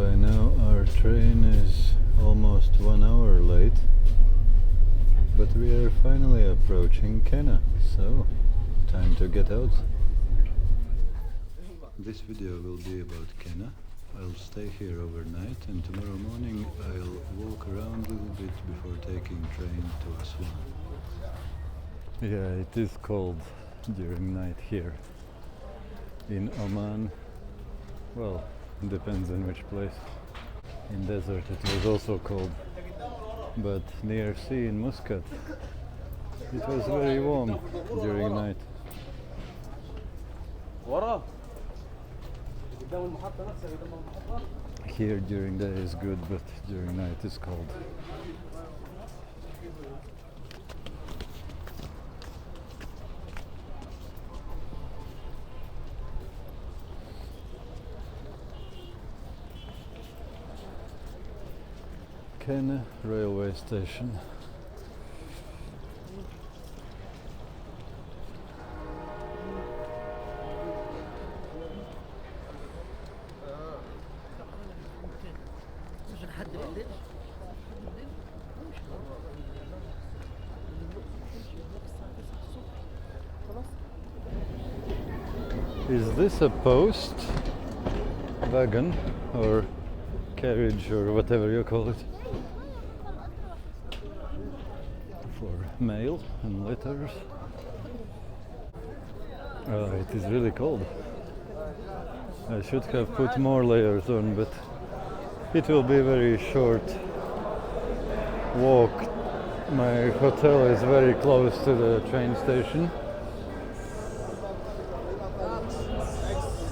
By now our train is almost 1 hour late, but we are finally approaching Qena, so time to get out. This video will be about Qena. I'll stay here overnight and tomorrow morning I'll walk around a little bit before taking train to Aswan. Yeah, it is cold during night here. In Oman, well, depends on which place. In desert it was also cold, but near sea in Muscat it was very warm during night. Here during day is good, but during night is cold. Qena railway station. Is this a post wagon or carriage or whatever you call it? For mail and letters. It is really cold. I should have put more layers on, but it will be a very short walk. My hotel is very close to the train station,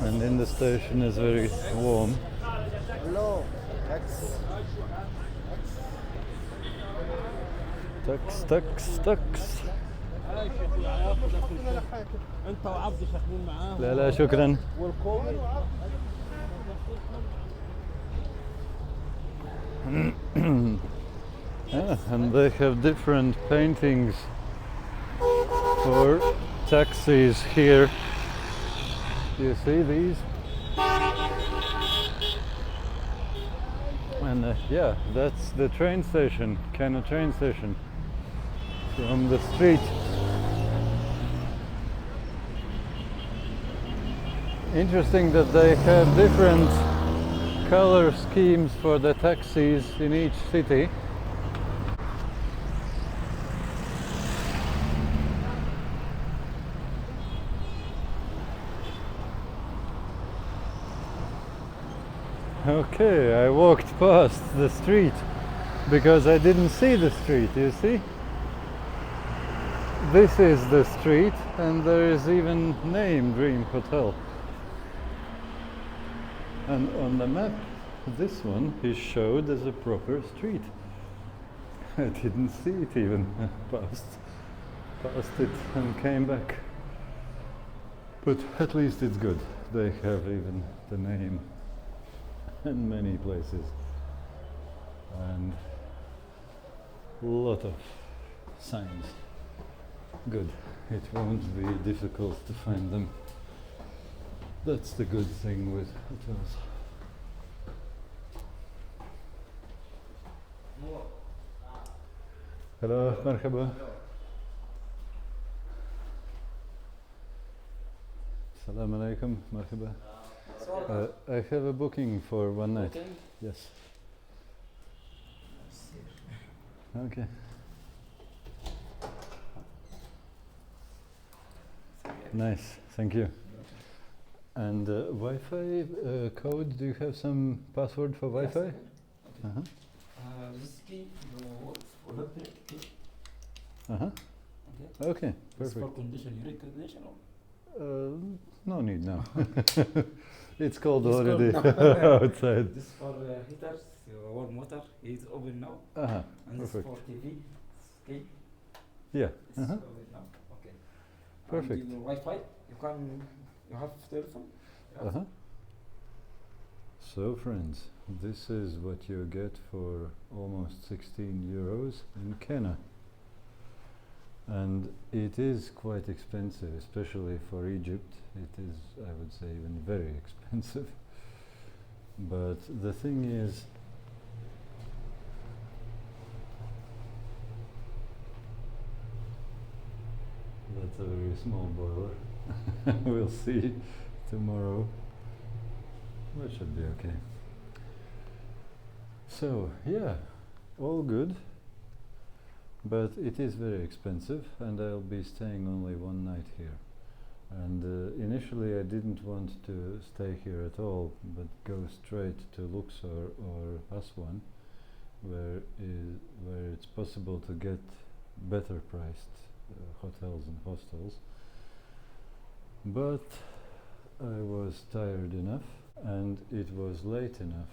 and in the station is very warm. Tux. لا شكرا. And they have different paintings for taxis here. You see these? And yeah, that's the train station, Qena train station, from the street. Interesting that they have different color schemes for the taxis in each city. Okay, I walked past the street because I didn't see the street, you see? This is the street and there is even name Dream Hotel. And on the map, this one is showed as a proper street. I didn't see it even, passed it and came back. But at least it's good, they have even the name in many places. And a lot of signs. Good, it won't be difficult to find them. That's the good thing with hotels. Hello, marhaba. Assalamu alaikum, marhaba. I have a booking for one night. Okay. Yes. Okay. Nice, thank you. And Wi-Fi code, do you have some password for Wi-Fi? Yes. Uh-huh. This key works for the key. Uh-huh. Okay. Okay, This for perfect. condition, you read condition or? No need now. It's cold It's already cold now. outside. This for heaters, warm water, it's open now. Uh-huh, And perfect. this for TV, okay? Yeah, It's uh-huh. open now, okay. Perfect. And your Wi-Fi, you have telephone? You have- Uh-huh. So friends, this is what you get for almost 16 euros in Qena. And it is quite expensive, especially for Egypt. It is, I would say, even very expensive. But the thing is, that's a very small boiler. We'll see tomorrow. That should be okay. So, yeah, all good. But it is very expensive, and I'll be staying only one night here. And initially I didn't want to stay here at all, but go straight to Luxor or Aswan, where it's possible to get better priced hotels and hostels. But I was tired enough, and it was late enough.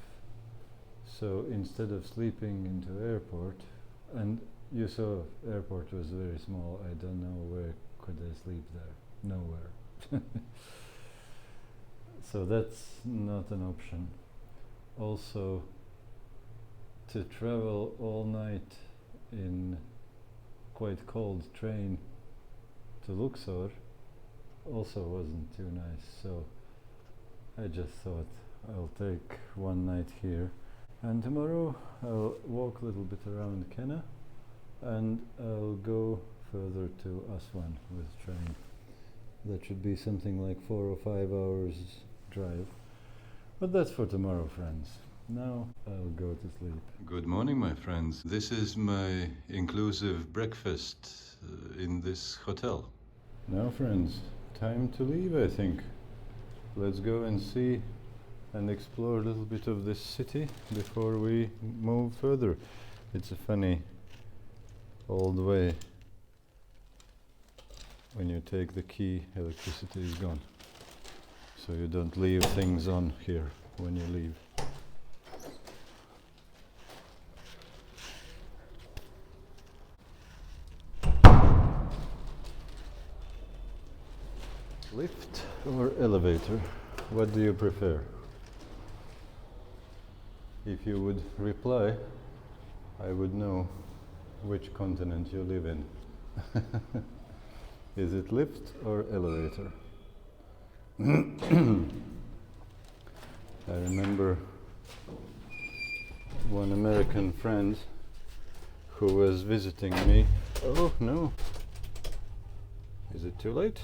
So instead of sleeping into airport, and you saw airport was very small, I don't know where could I sleep there. Nowhere. So that's not an option. Also, to travel all night in quite cold train to Luxor also wasn't too nice, so I just thought I'll take one night here, and tomorrow I'll walk a little bit around Qena, and I'll go further to Aswan with train. That should be something like 4 or 5 hours drive. But that's for tomorrow, friends. Now I'll go to sleep. Good morning, my friends. This is my inclusive breakfast in this hotel. Now, friends, time to leave, I think. Let's go and see and explore a little bit of this city before we move further. It's a funny old way. When you take the key, electricity is gone. So you don't leave things on here when you leave. Lift or elevator? What do you prefer? If you would reply, I would know which continent you live in. Is it lift or elevator? I remember one American friend who was visiting me. Oh no! Is it too late?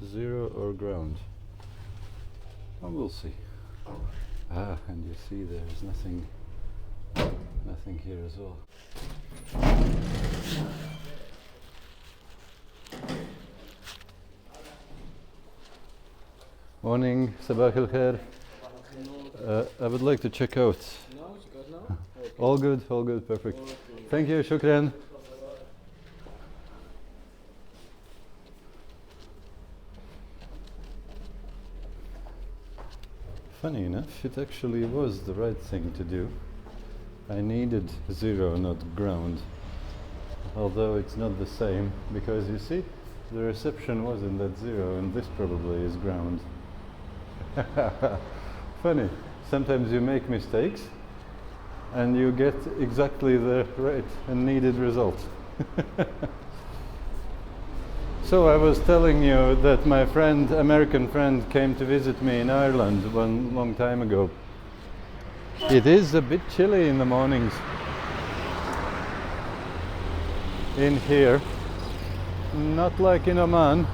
Zero or ground? Oh, we'll see. Ah, and you see there's nothing here as well. Morning, Sabah al Khair. I would like to check out. No, it's good now? Okay. All good, perfect. Okay. Thank you, shukran. Funny enough, it actually was the right thing to do. I needed zero, not ground. Although it's not the same, because you see, the reception wasn't at zero, and this probably is ground. Funny. Sometimes you make mistakes and you get exactly the right and needed result. So I was telling you that my friend, American friend, came to visit me in Ireland one long time ago. It is a bit chilly in the mornings in here. Not like in Oman,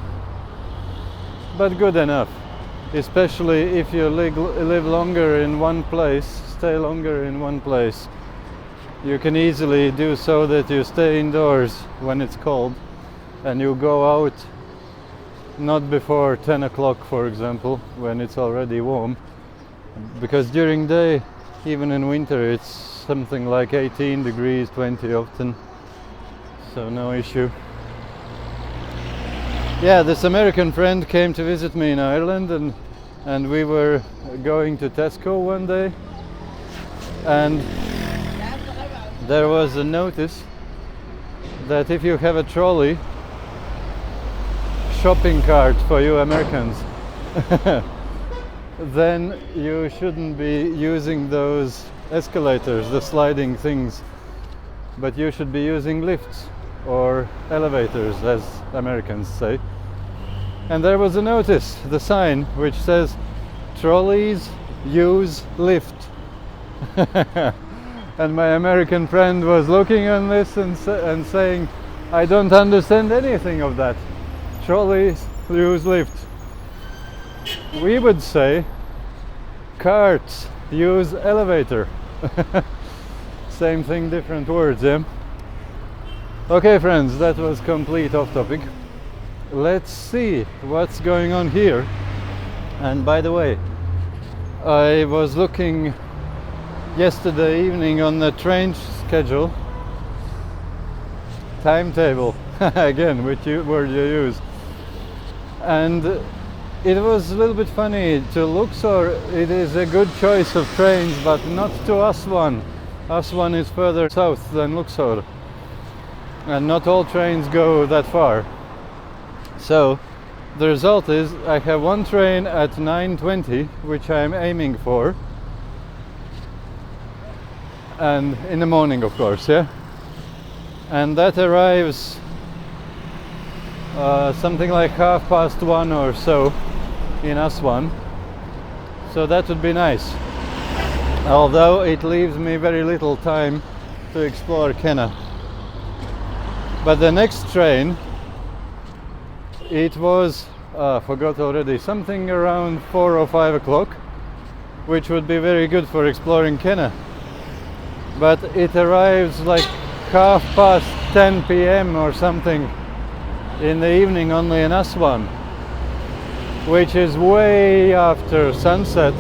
but good enough. Especially if you live longer in one place, stay longer in one place. You can easily do so that you stay indoors when it's cold, and you go out not before 10 o'clock, for example, when it's already warm. Because during day, even in winter, it's something like 18 degrees, 20 often. So no issue. Yeah, this American friend came to visit me in Ireland, and we were going to Tesco one day, and there was a notice that if you have a trolley, shopping cart for you Americans, then you shouldn't be using those escalators, the sliding things, but you should be using lifts or elevators, as Americans say. And there was a notice, the sign, which says trolleys use lift. And my American friend was looking on this and saying, I don't understand anything of that. Trolleys use lift. We would say carts use elevator. Same thing, different words, yeah? Okay friends, that was complete off topic. Let's see what's going on here. And by the way, I was looking yesterday evening on the train schedule, timetable, again, which word you use, and it was a little bit funny. To Luxor it is a good choice of trains, but not to Aswan. Aswan is further south than Luxor, and not all trains go that far. So the result is I have one train at 9:20, which I'm aiming for, and in the morning, of course, yeah, and that arrives something like 1:30 or so in Aswan, so that would be nice, although it leaves me very little time to explore Qena. But the next train, it was forgot already, something around 4 or 5 o'clock, which would be very good for exploring Qena. But it arrives like 10:30 p.m. or something in the evening only in Aswan, which is way after sunset,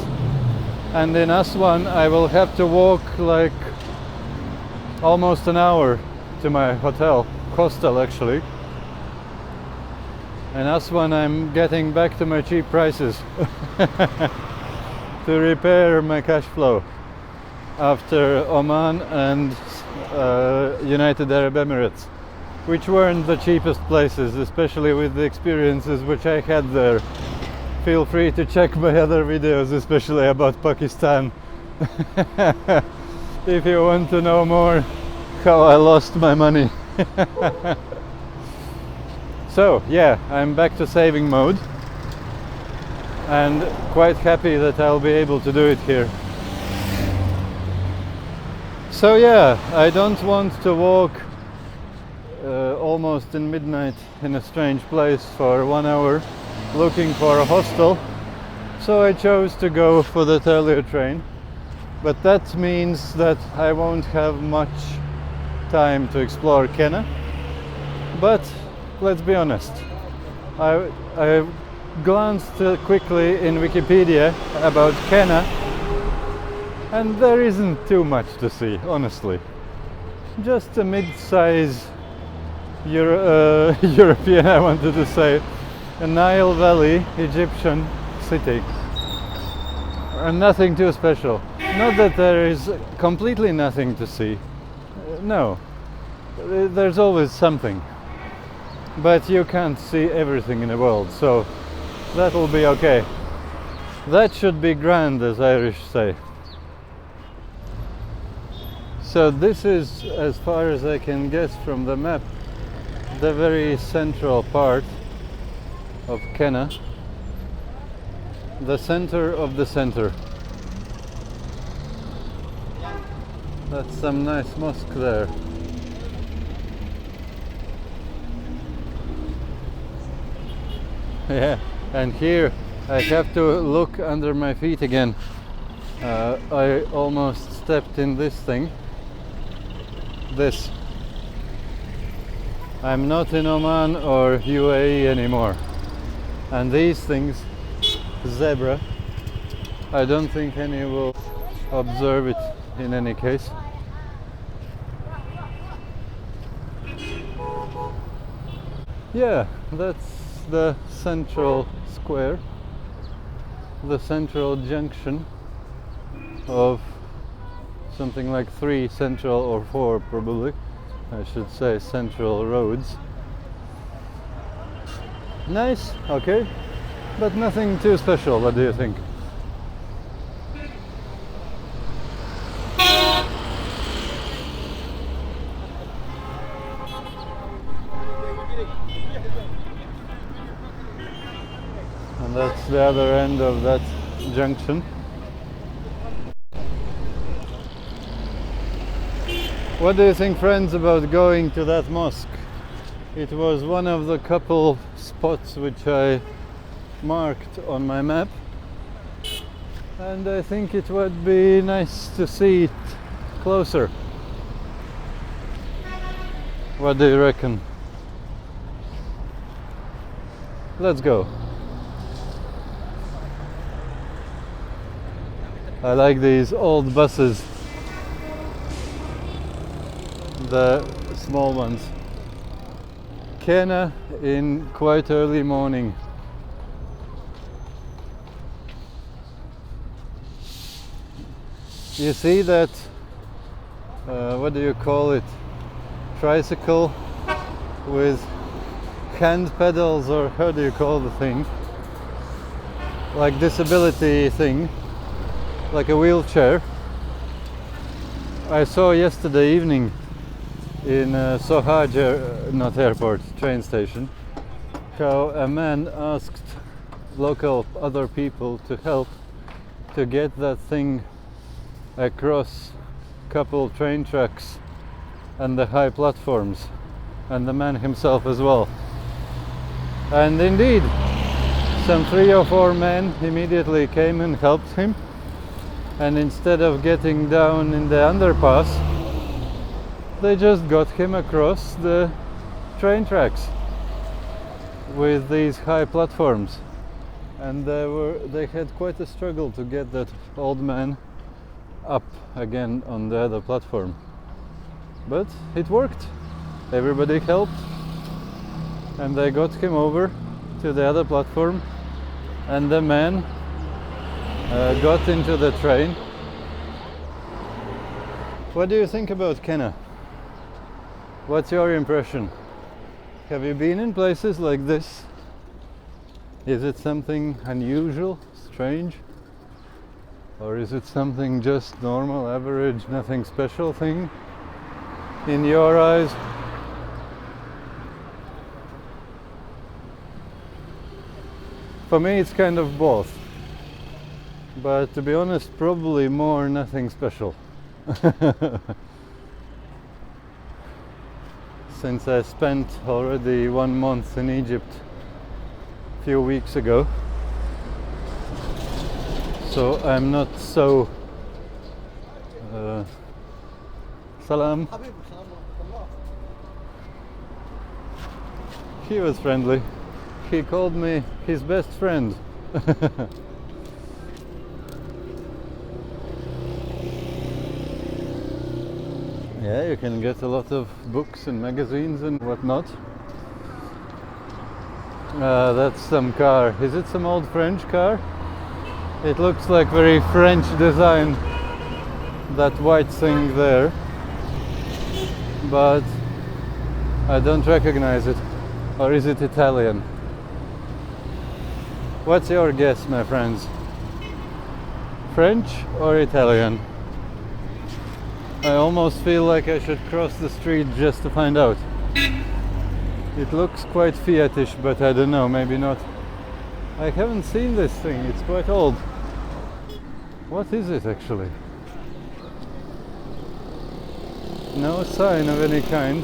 and in Aswan I will have to walk like almost an hour to my hotel, hostel actually. In Aswan I'm getting back to my cheap prices to repair my cash flow after Oman and United Arab Emirates, which weren't the cheapest places, especially with the experiences which I had there. Feel free to check my other videos, especially about Pakistan, if you want to know more how I lost my money. So yeah, I'm back to saving mode, and quite happy that I'll be able to do it here. So yeah, I don't want to walk almost in midnight in a strange place for 1 hour looking for a hostel, so I chose to go for that earlier train. But that means that I won't have much time to explore Qena. But let's be honest, I glanced quickly in Wikipedia about Qena, and there isn't too much to see, honestly. Just a mid-size European, I wanted to say, a Nile Valley Egyptian city, and nothing too special. Not that there is completely nothing to see, no, there's always something, but you can't see everything in the world, so that will be okay. That should be grand, as Irish say. So this is, as far as I can guess from the map, the very central part of Qena, the center of the center. That's some nice mosque there. Yeah, and here I have to look under my feet again. I almost stepped in this thing. This. I'm not in Oman or UAE anymore. And these things, zebra, I don't think any will observe it in any case. Yeah, that's the central square, the central junction of something like 3 central, or 4 probably, I should say, central roads. Nice, okay, but nothing too special. What do you think? And that's the other end of that junction. What do you think, friends, about going to that mosque? It was one of the couple spots which I marked on my map, and I think it would be nice to see it closer. What do you reckon? Let's go. I like these old buses, the small ones. Qena in quite early morning. You see that, what do you call it, tricycle with hand pedals, or how do you call the thing, like disability thing, like a wheelchair. I saw yesterday evening in Sohag, not airport, train station, how a man asked local other people to help to get that thing across couple train tracks and the high platforms, and the man himself as well. And indeed, some 3 or 4 men immediately came and helped him, and instead of getting down in the underpass, they just got him across the train tracks with these high platforms. And they had quite a struggle to get that old man up again on the other platform. But it worked. Everybody helped, and they got him over to the other platform, and the man got into the train. What do you think about Qena? What's your impression? Have you been in places like this? Is it something unusual, strange? Or is it something just normal, average, nothing special thing in your eyes? For me it's kind of both. But to be honest, probably more nothing special. Since I spent already 1 month in Egypt a few weeks ago, so I'm not so salam. He was friendly. He called me his best friend. Yeah, you can get a lot of books and magazines and whatnot. That's some car. Is it some old French car? It looks like very French design, that white thing there, but I don't recognize it. Or is it Italian? What's your guess, my friends? French or Italian? I almost feel like I should cross the street just to find out. It looks quite Fiatish, but I don't know, maybe not. I haven't seen this thing, it's quite old. What is it actually? No sign of any kind.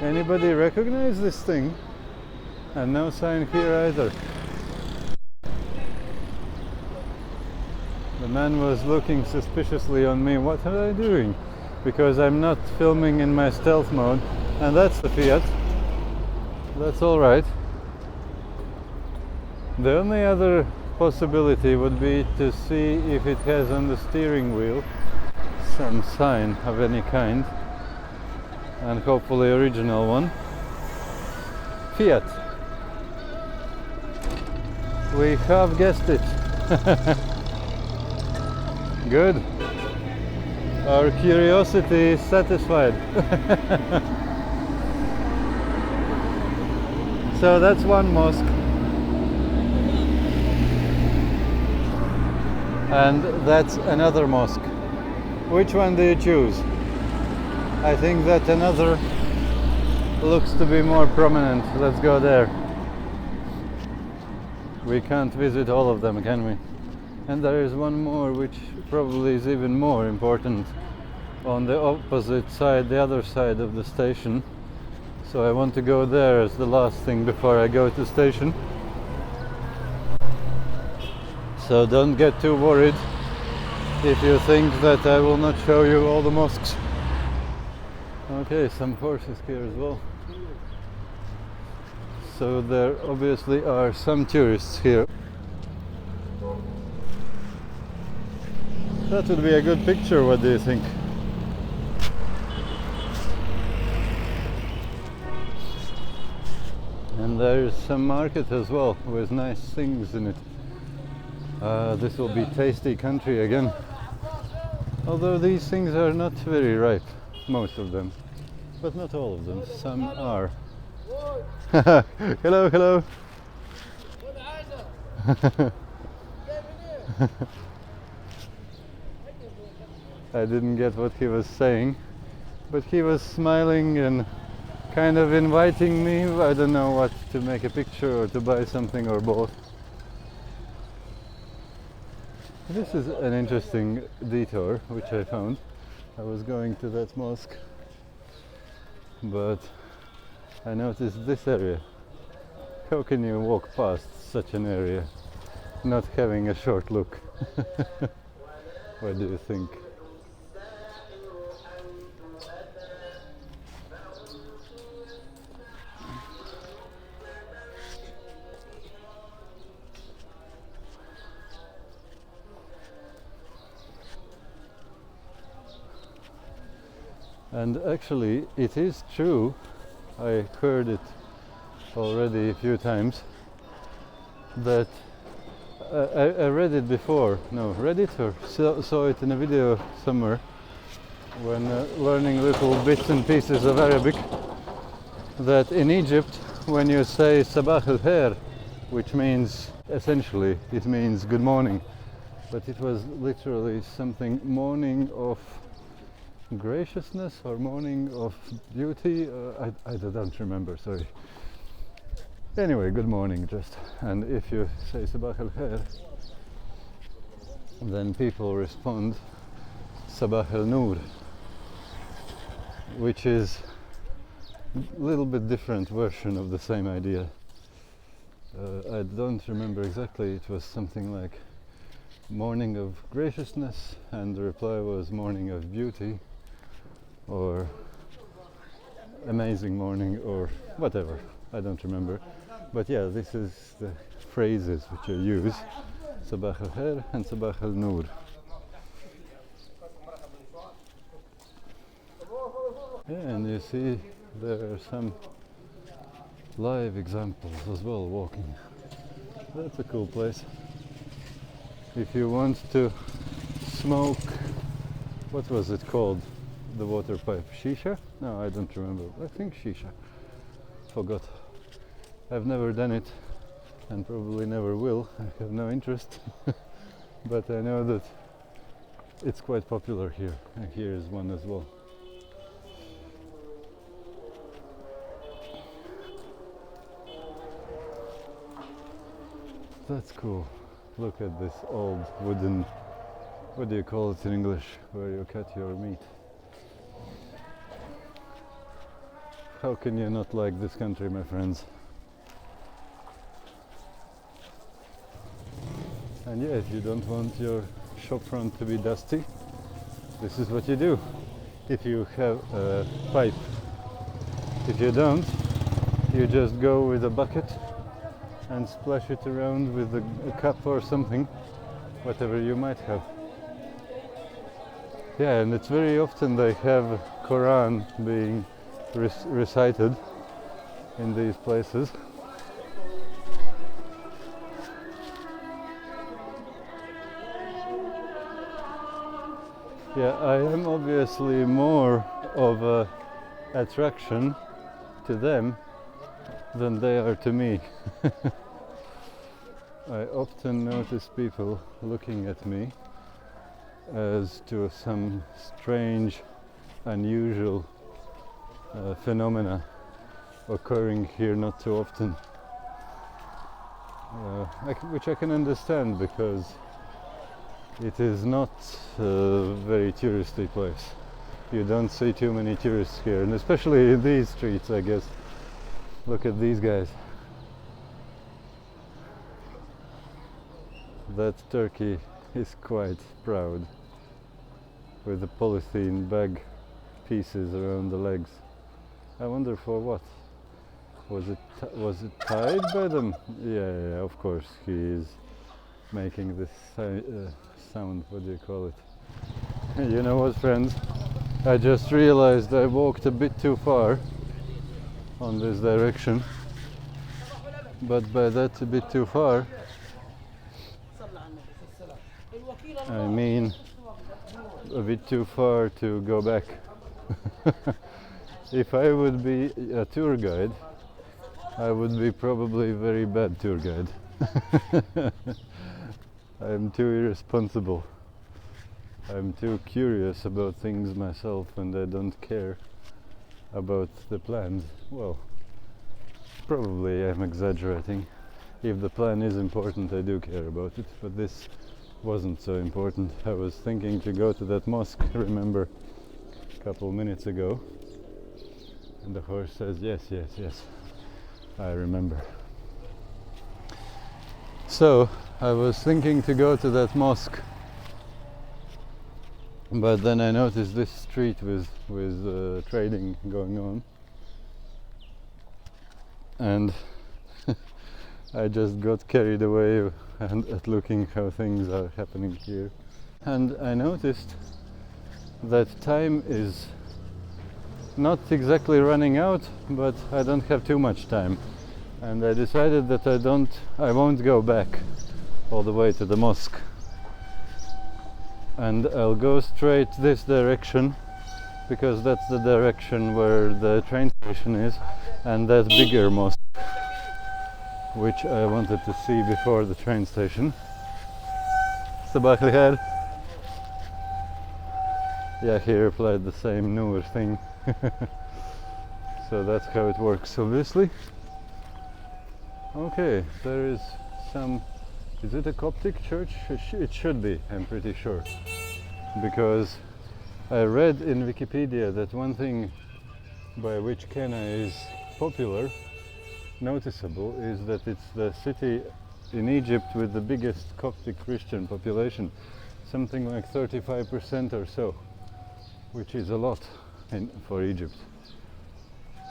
Anybody recognize this thing? And no sign here either. The man was looking suspiciously on me. What am I doing? Because I'm not filming in my stealth mode. And that's the Fiat. That's alright. The only other possibility would be to see if it has on the steering wheel some sign of any kind. And hopefully original one. Fiat. We have guessed it. Good. Our curiosity is satisfied. So that's one mosque. And that's another mosque. Which one do you choose? I think that another looks to be more prominent. Let's go there. We can't visit all of them, can we? And there is one more which probably is even more important on the opposite side, the other side of the station. So I want to go there as the last thing before I go to station. So don't get too worried if you think that I will not show you all the mosques. Okay, some horses here as well. So there obviously are some tourists here. That would be a good picture, what do you think? And there is some market as well with nice things in it. This will be tasty country again. Although these things are not very ripe, most of them. But not all of them, some are. Hello, hello. I didn't get what he was saying, but he was smiling and kind of inviting me. I don't know what, to make a picture or to buy something or both. This is an interesting detour which I found. I was going to that mosque, but I noticed this area. How can you walk past such an area not having a short look? What do you think? And actually, it is true, I heard it already a few times, that I read it before, read it or saw it in a video somewhere when learning little bits and pieces of Arabic, that in Egypt, when you say Sabah al-Khair, which means, essentially, it means good morning, but it was literally something morning of graciousness or morning of beauty. I don't remember, sorry. Anyway, good morning just. And if you say Sabah al-Khair, then people respond Sabah al-Nur, which is a little bit different version of the same idea. I don't remember exactly, it was something like morning of graciousness, and the reply was morning of beauty, or amazing morning, or whatever, I don't remember. But yeah, this is the phrases which I use, Sabah al-Khair and Sabah al-Nur. Yeah, and you see there are some live examples as well walking. That's a cool place. If you want to smoke, what was it called? The water pipe, shisha? No, I don't remember. I think shisha. Forgot. I've never done it and probably never will. I have no interest. But I know that it's quite popular here. And here is one as well. That's cool. Look at this old wooden, what do you call it in English, where you cut your meat. How can you not like this country, my friends? And yeah, if you don't want your shop front to be dusty, this is what you do. If you have a pipe. If you don't, you just go with a bucket and splash it around with a cup or something, whatever you might have. Yeah, and it's very often they have Quran being recited in these places. Yeah, I am obviously more of a attraction to them than they are to me. I often notice people looking at me as to some strange, unusual phenomena occurring here not too often. which I can understand because it is not a very touristy place. You don't see too many tourists here, and especially in these streets, I guess. Look at these guys. That turkey is quite proud with the polythene bag pieces around the legs. I wonder for what? Was it tied by them? Yeah, of course. He is making this sound. What do you call it? You know what, friends? I just realized I walked a bit too far on this direction, but by that a bit too far, I mean a bit too far to go back. If I would be a tour guide, I would be probably a very bad tour guide. I'm too irresponsible. I'm too curious about things myself, and I don't care about the plans. Well, probably I'm exaggerating. If the plan is important, I do care about it, but this wasn't so important. I was thinking to go to that mosque, remember, a couple minutes ago, and the horse says yes, yes, yes, I remember. So I was thinking to go to that mosque, but then I noticed this street with trading going on, and I just got carried away at looking how things are happening here. And I noticed that time is not exactly running out, but I don't have too much time. And I decided that I won't go back all the way to the mosque. And I'll go straight this direction, because that's the direction where the train station is, and that bigger mosque, which I wanted to see before the train station. Sabah al-khair. Yeah, he replied the same Noor thing. So that's how it works, obviously. Okay, there is some... Is it a Coptic church? It should be, I'm pretty sure. Because I read in Wikipedia that one thing by which Qena is popular, noticeable, is that it's the city in Egypt with the biggest Coptic Christian population. Something like 35% or so, which is a lot for Egypt.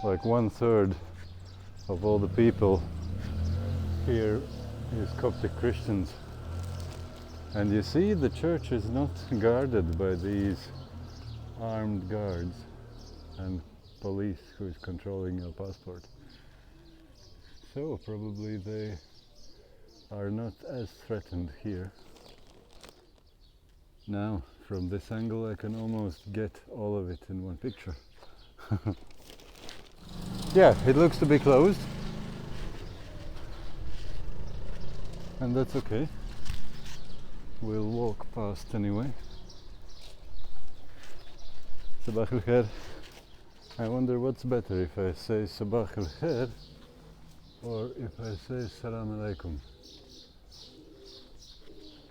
Like 1/3 of all the people here is Coptic Christians. And you see, the church is not guarded by these armed guards and police who is controlling your passport. So probably they are not as threatened here. Now, from this angle I can almost get all of it in one picture. Yeah, it looks to be closed. And that's okay. We'll walk past anyway. Sabah al-khair. I wonder what's better, if I say Sabah al-khair or if I say Salam alaikum.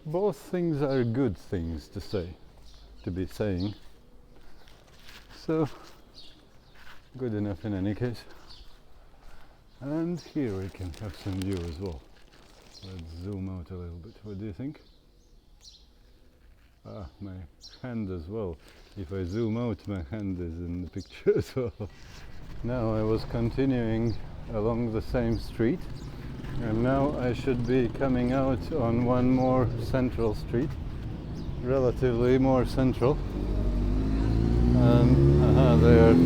Both things are good things to say, to be saying. So, good enough in any case. And here we can have some view as well. Let's zoom out a little bit. What do you think? Ah, my hand as well. If I zoom out, my hand is in the picture as well. Now I was continuing along the same street, and now I should be coming out on one more central street, relatively more central. And they are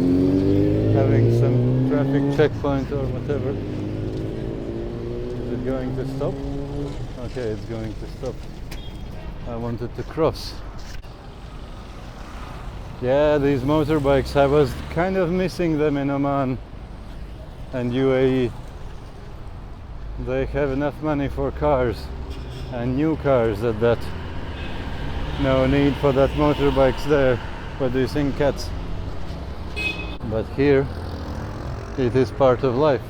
having some traffic checkpoint or whatever. Is it going to stop? Okay, it's going to stop. I wanted to cross. Yeah, these motorbikes, I was kind of missing them in Oman and UAE. They have enough money for cars, and new cars at that. No need for that motorbikes there. What do you think, cats? But here, it is part of life.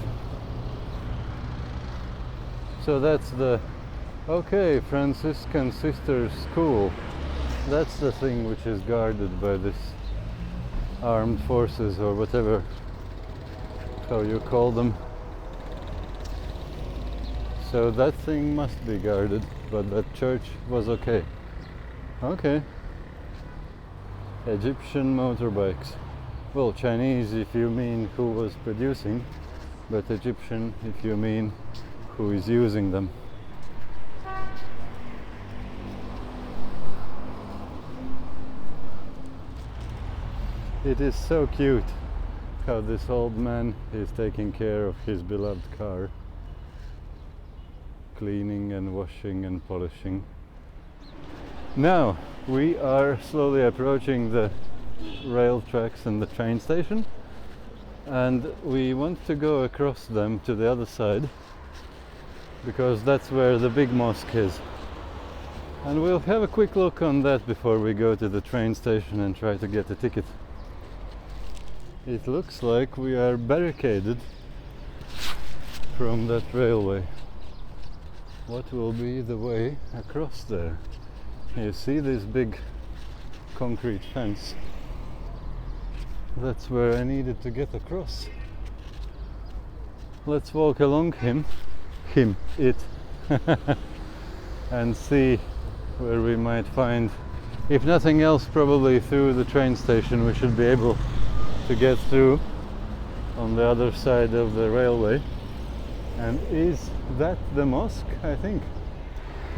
So that's the, okay, Franciscan Sisters School. That's the thing which is guarded by this armed forces or whatever, how you call them. So that thing must be guarded, but that church was okay. Okay. Egyptian motorbikes. Well, Chinese if you mean who was producing, but Egyptian if you mean who is using them. It is so cute how this old man is taking care of his beloved car, cleaning and washing and polishing. Now we are slowly approaching the rail tracks and the train station, and we want to go across them to the other side because that's where the big mosque is. And we'll have a quick look on that before we go to the train station and try to get a ticket. It looks like we are barricaded from that railway. What will be the way across there? You see this big concrete fence? That's where I needed to get across. Let's walk along it, and see where we might find, if nothing else, probably through the train station we should be able to get through on the other side of the railway. And is that the mosque? I think.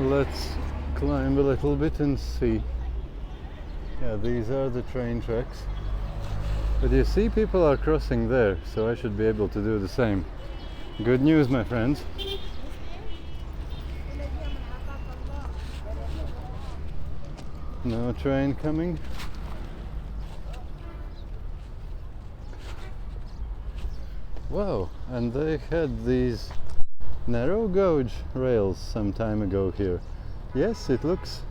Let's climb a little bit and see. Yeah, these are the train tracks. But you see, people are crossing there, so I should be able to do the same. Good news, my friends. No train coming. Wow, and they had these narrow gauge rails some time ago here. Yes, it looks,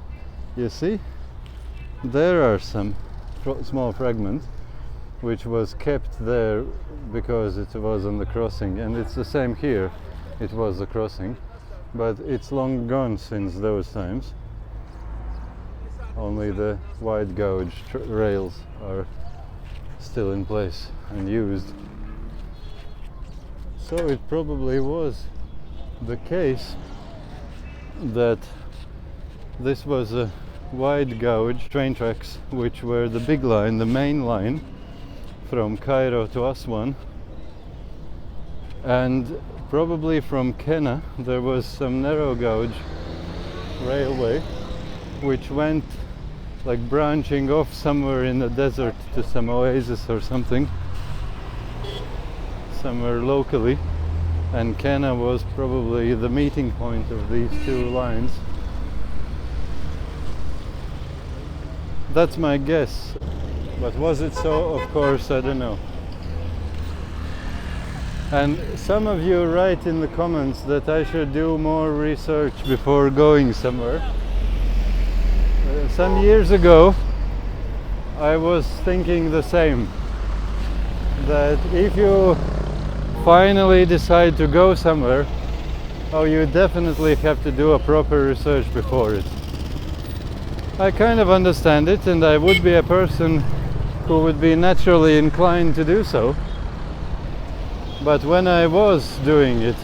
you see, there are some small fragments which was kept there because it was on the crossing, and it's the same here. It was the crossing, but it's long gone since those times. Only the wide gauge rails are still in place and used. So it probably was the case that this was a wide gauge train tracks which were the big line, the main line from Cairo to Aswan, and probably from Qena there was some narrow gauge railway which went like branching off somewhere in the desert to some oasis or something, somewhere locally, and Qena was probably the meeting point of these two lines. That's my guess, but was it so? Of course, I don't know. And some of you write in the comments that I should do more research before going somewhere. Some years ago I was thinking the same, that if you finally decide to go somewhere, oh, you definitely have to do a proper research before it. I kind of understand it, and I would be a person who would be naturally inclined to do so. But when I was doing it,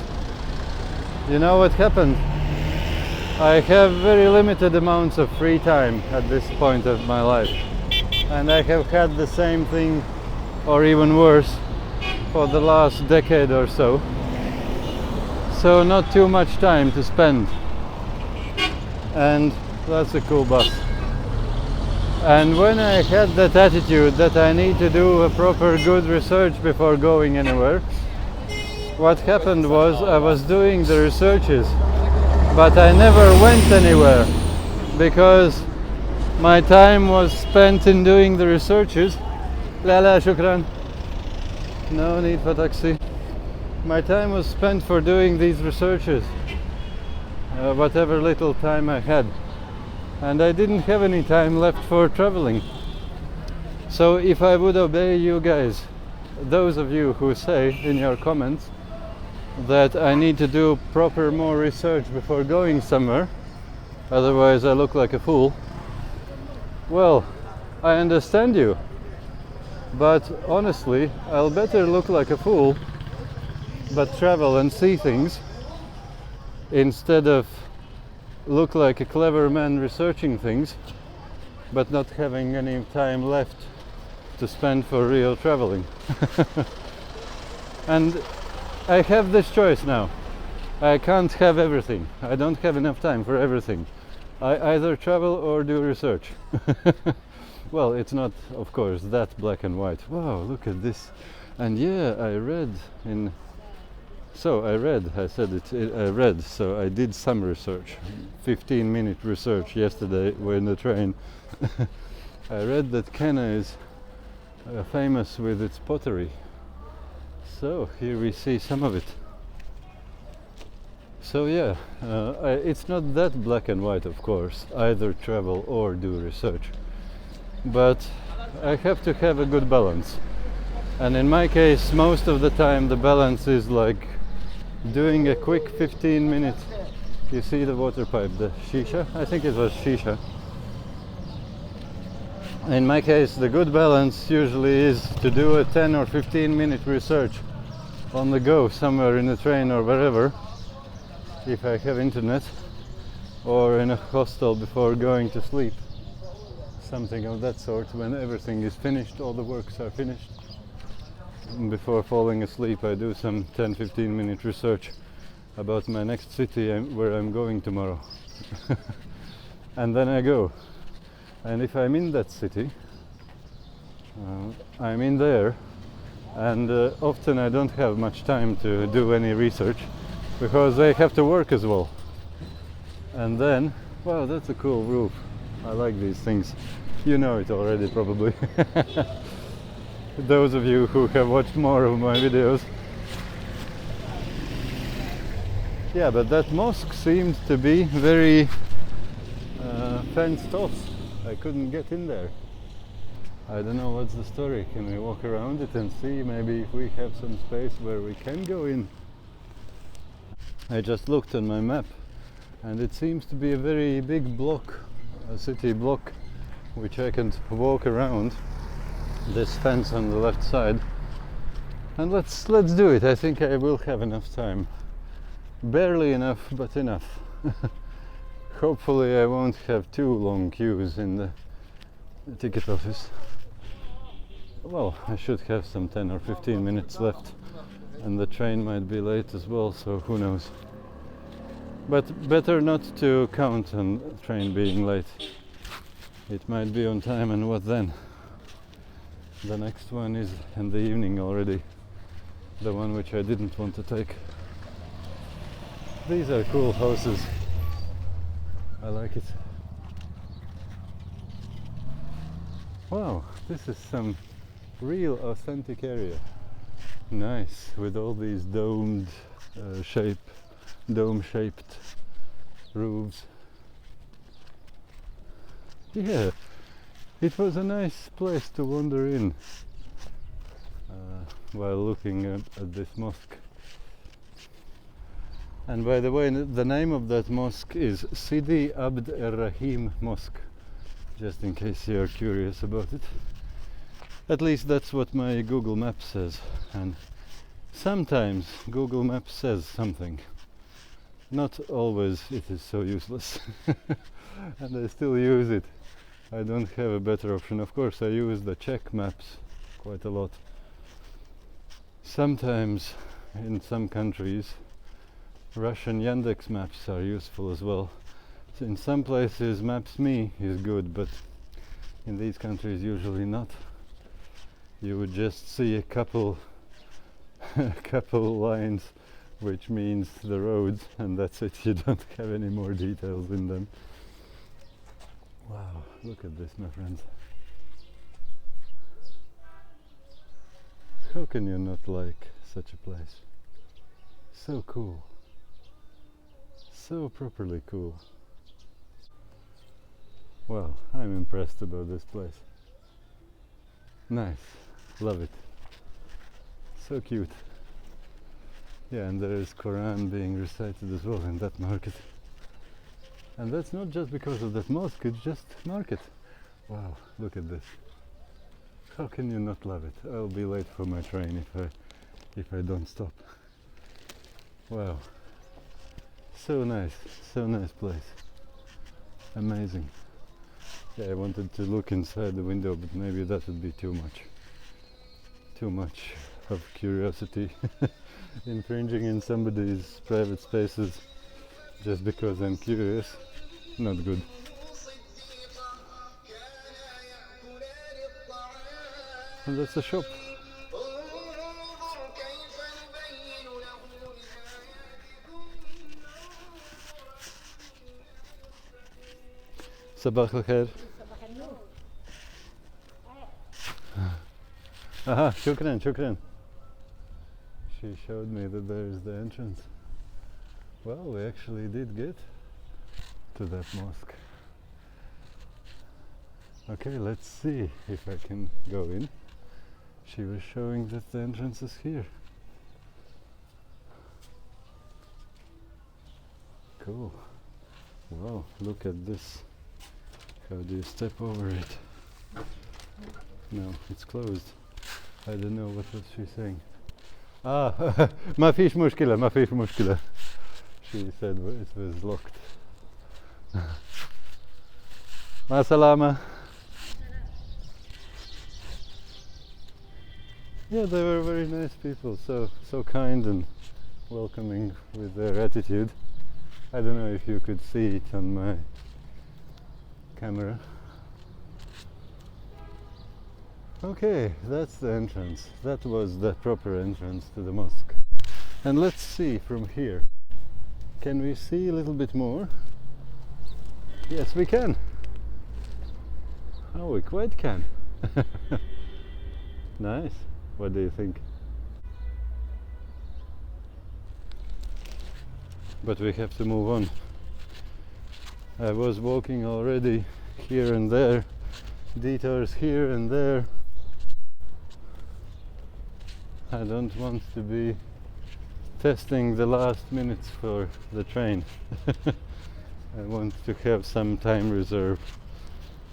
you know what happened? I have very limited amounts of free time at this point of my life, and I have had the same thing, or even worse, for the last decade or so. So not too much time to spend. And that's a cool bus. And when I had that attitude that I need to do a proper good research before going anywhere, what happened was I was doing the researches, but I never went anywhere because my time was spent in doing the researches. La shukran. No need for taxi. My time was spent for doing these researches, whatever little time I had. And I didn't have any time left for traveling. So if I would obey you guys, those of you who say in your comments that I need to do more research before going somewhere, otherwise I look like a fool. Well, I understand you, but honestly, I'll better look like a fool but travel and see things instead of look like a clever man researching things but not having any time left to spend for real traveling. And I have this choice now. I can't have everything. I don't have enough time for everything. I either travel or do research. Well, it's not, of course, that black and white. Wow, look at this. And yeah, I read, so I did some research. 15-minute research yesterday when in the train. I read that Qena is famous with its pottery. So here we see some of it. So yeah, it's not that black and white, of course, either travel or do research. But I have to have a good balance. And in my case, most of the time the balance is like doing a quick 15-minute, you see the water pipe, the shisha? I think it was shisha. In my case, the good balance usually is to do a 10 or 15-minute research on the go somewhere in the train or wherever, if I have internet, or in a hostel before going to sleep. Something of that sort, when everything is finished, all the works are finished. And before falling asleep, I do some 10-15 minute research about my next city where I'm going tomorrow. And then I go. And if I'm in that city, I'm in there, and often I don't have much time to do any research because I have to work as well. And then, wow, that's a cool roof. I like these things. You know it already, probably. Those of you who have watched more of my videos. Yeah, but that mosque seemed to be very fenced off. I couldn't get in there. I don't know what's the story. Can we walk around it and see maybe if we have some space where we can go in? I just looked on my map and it seems to be a very big block, a city block, which I can walk around this fence on the left side. And let's do it. I think I will have enough time. Barely enough, but enough. Hopefully I won't have too long queues in the ticket office. Well, I should have some 10 or 15 minutes left, and the train might be late as well, so who knows. But better not to count on the train being late. It might be on time, and what then? The next one is in the evening already, the one which I didn't want to take. These are cool houses. I like it. Wow, this is some real authentic area. Nice, with all these dome-shaped roofs. Yeah, it was a nice place to wander in while looking at this mosque. And by the way, the name of that mosque is Sidi Abd Rahim Mosque, just in case you're curious about it. At least that's what my Google Maps says, and sometimes Google Maps says something. Not always it is so useless. And I still use it. I don't have a better option. Of course I use the Czech maps quite a lot. Sometimes in some countries Russian Yandex maps are useful as well. So in some places Maps.me is good, but in these countries usually not. You would just see a couple lines, which means the roads, and that's it. You don't have any more details in them. Wow, look at this, my friends. How can you not like such a place? So cool. So properly cool. Well, I'm impressed about this place. Nice, love it. So cute. Yeah, and there is Quran being recited as well in that market. And that's not just because of that mosque, it's just market. Wow, look at this. How can you not love it? I'll be late for my train if I don't stop. Wow. So nice place. Amazing. Yeah, I wanted to look inside the window, but maybe that would be too much. Too much of curiosity. Infringing in somebody's private spaces just because I'm curious. Not good. And that's the shop. صباح الخير. Aha, shukran. She showed me that there is the entrance. Well, we actually did get to that mosque. Okay, let's see if I can go in. She was showing that the entrance is here. Cool. Wow, look at this. How do you step over it? No, it's closed. I don't know what was she saying. Ah, ما فيش مشكلة. She said it was locked. Ma salama. Yeah, they were very nice people, so kind and welcoming with their attitude. I don't know if you could see it on my camera. Okay, that's the entrance. That was the proper entrance to the mosque. And let's see from here. Can we see a little bit more? Yes, we can. Oh, we quite can. Nice. What do you think? But we have to move on. I was walking already here and there, detours here and there. I don't want to be testing the last minutes for the train. I want to have some time reserve.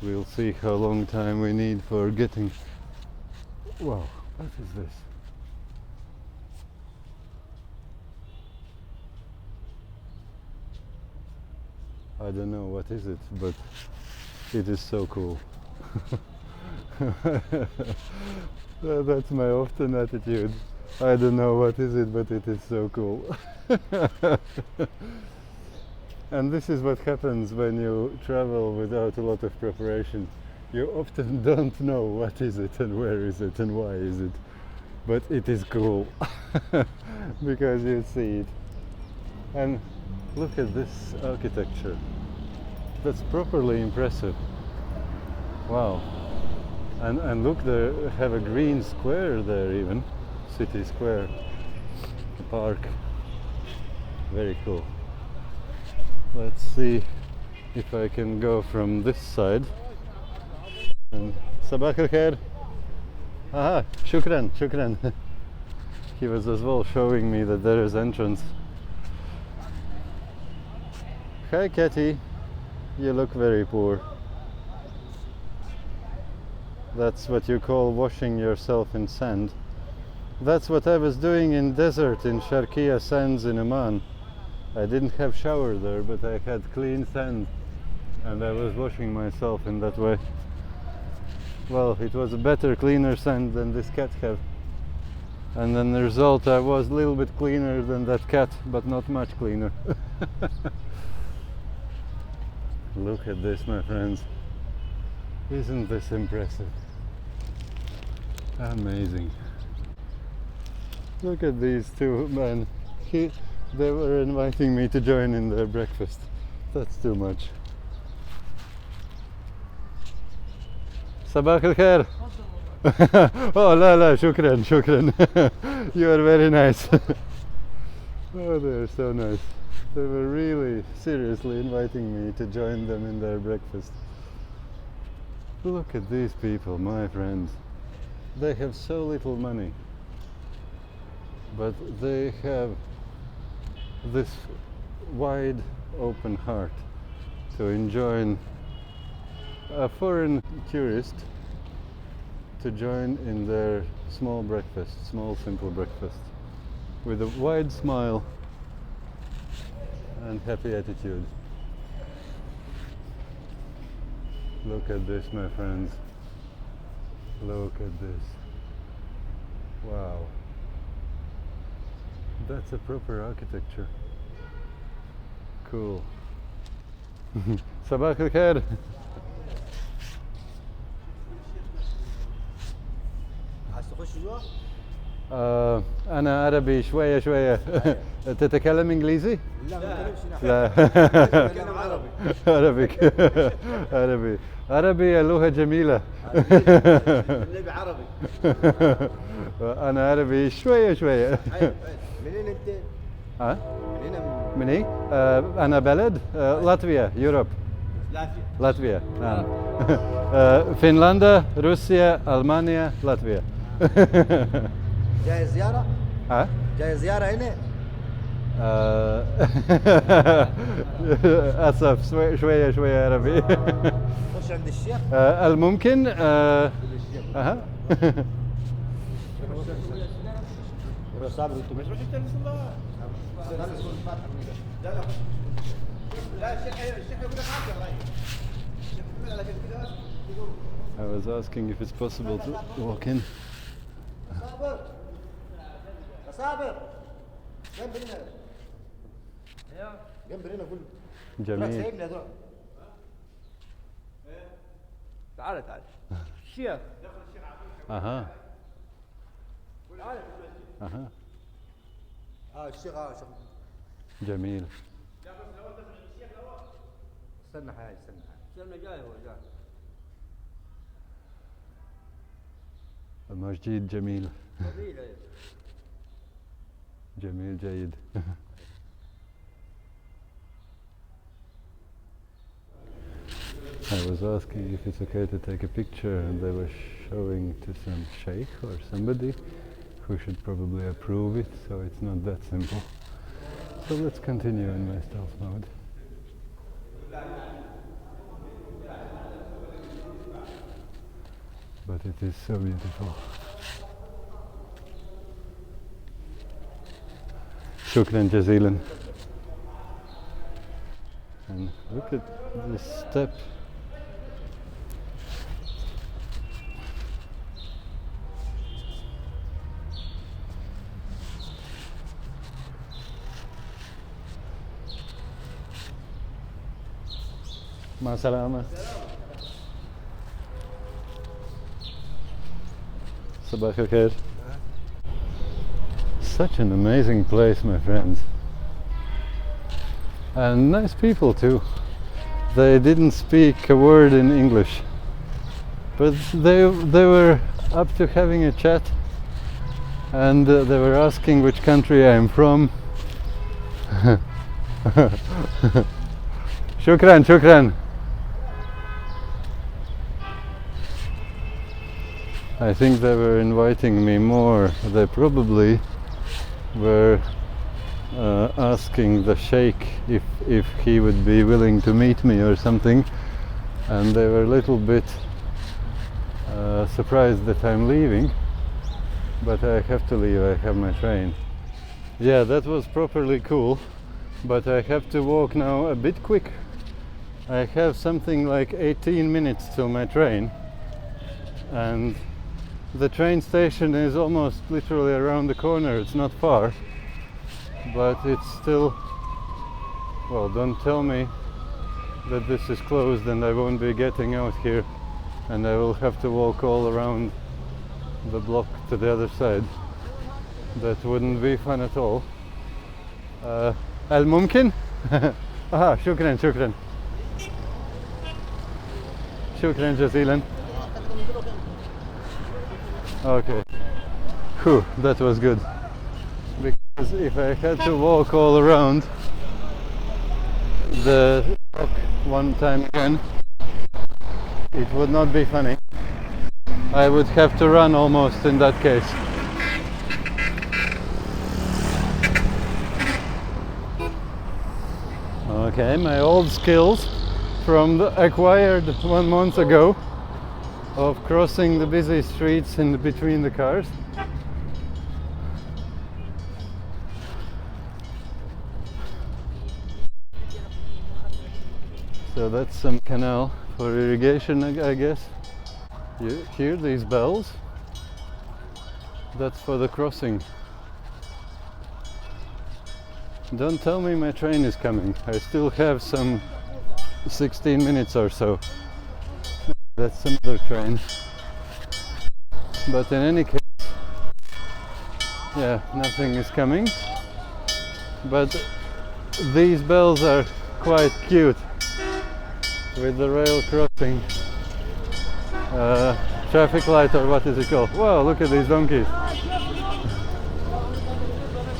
We'll see how long time we need for getting... Wow, what is this? I don't know what is it, but it is so cool. That's my often attitude. I don't know what is it, but it is so cool. And this is what happens when you travel without a lot of preparation. You often don't know what is it and where is it and why is it. But it is cool because you see it. And look at this architecture. That's properly impressive. Wow. And look, they have a green square there even. City square. A park. Very cool. Let's see if I can go from this side. And Sabah al khair. Aha, shukran. He was as well showing me that there is entrance. Hi Katie, you look very poor. That's what you call washing yourself in sand. That's what I was doing in desert in Sharqiya sands in Oman. I didn't have shower there, but I had clean sand and I was washing myself in that way. Well, it was a better, cleaner sand than this cat have. And then the result, I was a little bit cleaner than that cat, but not much cleaner. Look at this, my friends. Isn't this impressive? Amazing. Look at these two men. They were inviting me to join in their breakfast. That's too much. Sabah al khair. Oh, la, shukran. You are very nice. Oh, they're so nice. They were really seriously inviting me to join them in their breakfast. Look at these people, my friends. They have so little money. but they have this wide open heart to enjoy a foreign tourist to join in their small breakfast, small simple breakfast, with a wide smile and happy attitude. Look at this, my friends. Look at this. Wow. That's a proper architecture. Cool. صباح الخير. عايز تخش جوا؟ أنا عربي شوية شوية. تتكلم إنجليزي؟ لا ما نتكلمش لا. نتكلم عربي. عربي. عربي لغة جميلة. النبي عربي. أنا عربي شوية شوية. منين أنت؟ ها؟ منين؟ من إيه؟ أنا بلد لاتفيا، يوروب. لاتفيا. نعم. فنلندا، روسيا، ألمانيا، لاتفيا. جاي زيارة؟ ها؟ جاي زيارة هنا؟ أسف شوية شوية عربي. خش عند الشيخ؟ الممكن أها. صابر انتم مش روح انت الله. لا لا لا الشيخ يقول لك عافية قريب. الشيخ يقول لك كذا يقول. I was asking if it's possible to walk in. صابر صابر جنب هنا. جنب هنا قول. جميل. سايبني هذول. تعال الشيخ. أها. تعال. أها. الشيخ شيخ. جميل. استنى حاجة استنى جاي هو جاي. المسجد جميل. جميل جميل جيد. I was asking if it's okay to take a picture, and they were showing to some sheikh or somebody who should probably approve it, so it's not that simple. So let's continue in my stealth mode. But it is so beautiful. Shukran jazilan. And look at this step. Ma salama. Sabah al khair. Such an amazing place, my friends. And nice people too. They didn't speak a word in English, but they were up to having a chat, and they were asking which country I am from. Shukran, shukran. I think they were inviting me more. They probably were asking the sheikh if he would be willing to meet me or something, and they were a little bit surprised that I'm leaving, but I have to leave. I have my train. Yeah, that was properly cool, but I have to walk now a bit quick. I have something like 18 minutes till my train, and the train station is almost literally around the corner. It's not far, but it's still, well, don't tell me that this is closed and I won't be getting out here, and I will have to walk all around the block to the other side. That wouldn't be fun at all. الممكن؟ aha, شكرا شكرا. شكرا جزيلا. Okay. Whew, that was good. Because if I had to walk all around the block one time again, it would not be funny. I would have to run almost in that case. Okay, my old skills from the acquired 1 month ago of crossing the busy streets in between the cars. So that's some canal for irrigation, I guess. You hear these bells? That's for the crossing. Don't tell me my train is coming. I still have some 16 minutes or so. That's some other train. But in any case, yeah, nothing is coming. But these bells are quite cute with the rail crossing. Traffic light, or what is it called? Wow, look at these donkeys.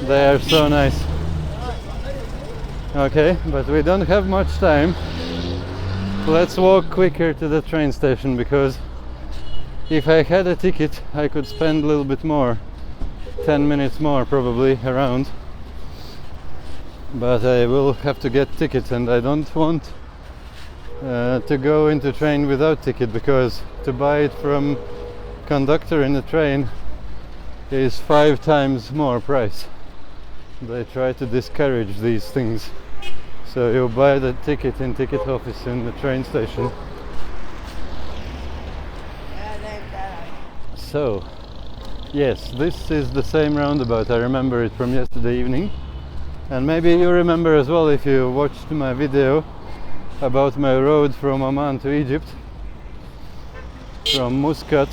They are so nice. Okay, but we don't have much time. Let's walk quicker to the train station, because if I had a ticket I could spend a little bit more, 10 minutes more probably around, but I will have to get tickets, and I don't want to go into train without ticket, because to buy it from conductor in the train is 5 times more price. They try to discourage these things, so you buy the ticket in ticket office in the train station. So yes, this is the same roundabout. I remember it from yesterday evening, and maybe you remember as well if you watched my video about my road from Oman to Egypt, from Muscat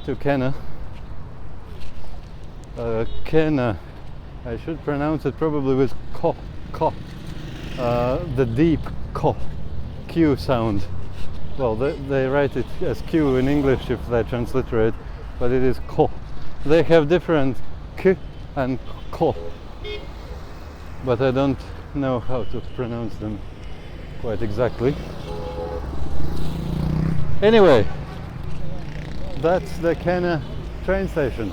to Qena. Qena, I should pronounce it probably with ko, the deep ko, Q sound. Well, they write it as Q in English if they transliterate, but it is ko. They have different k and ko, but I don't know how to pronounce them quite exactly. Anyway, that's the Qena train station,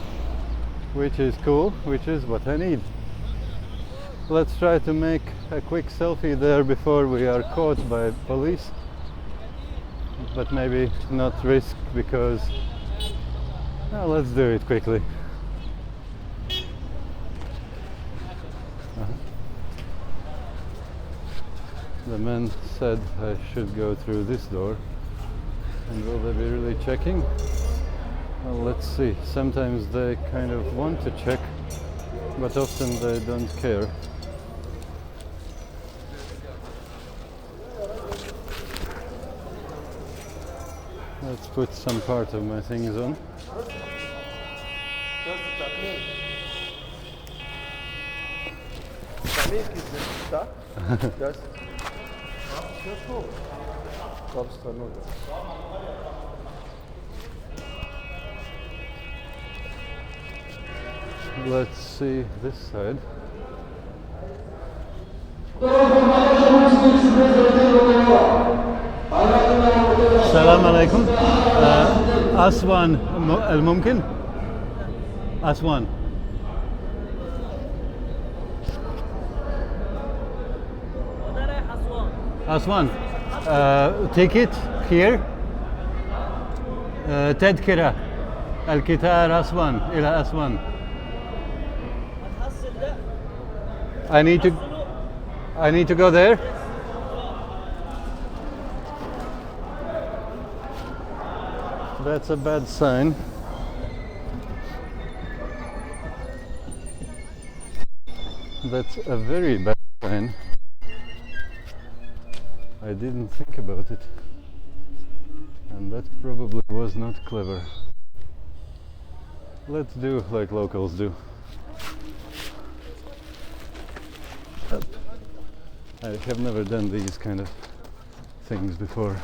which is cool, which is what I need. Let's try to make a quick selfie there before we are caught by police, but maybe not risk, because let's do it quickly. The man said I should go through this door, and will they be really checking? Well, let's see. Sometimes they kind of want to check, but often they don't care. Let's put some part of my things on. Let's see this side. السلام عليكم. أسوان الممكن؟ أسوان. أسوان. Ticket here. تذكرة القطار أسوان إلى أسوان. I need to go there. That's a bad sign. That's a very bad sign. I didn't think about it, and that probably was not clever. Let's do like locals do. Up. I have never done these kind of things before.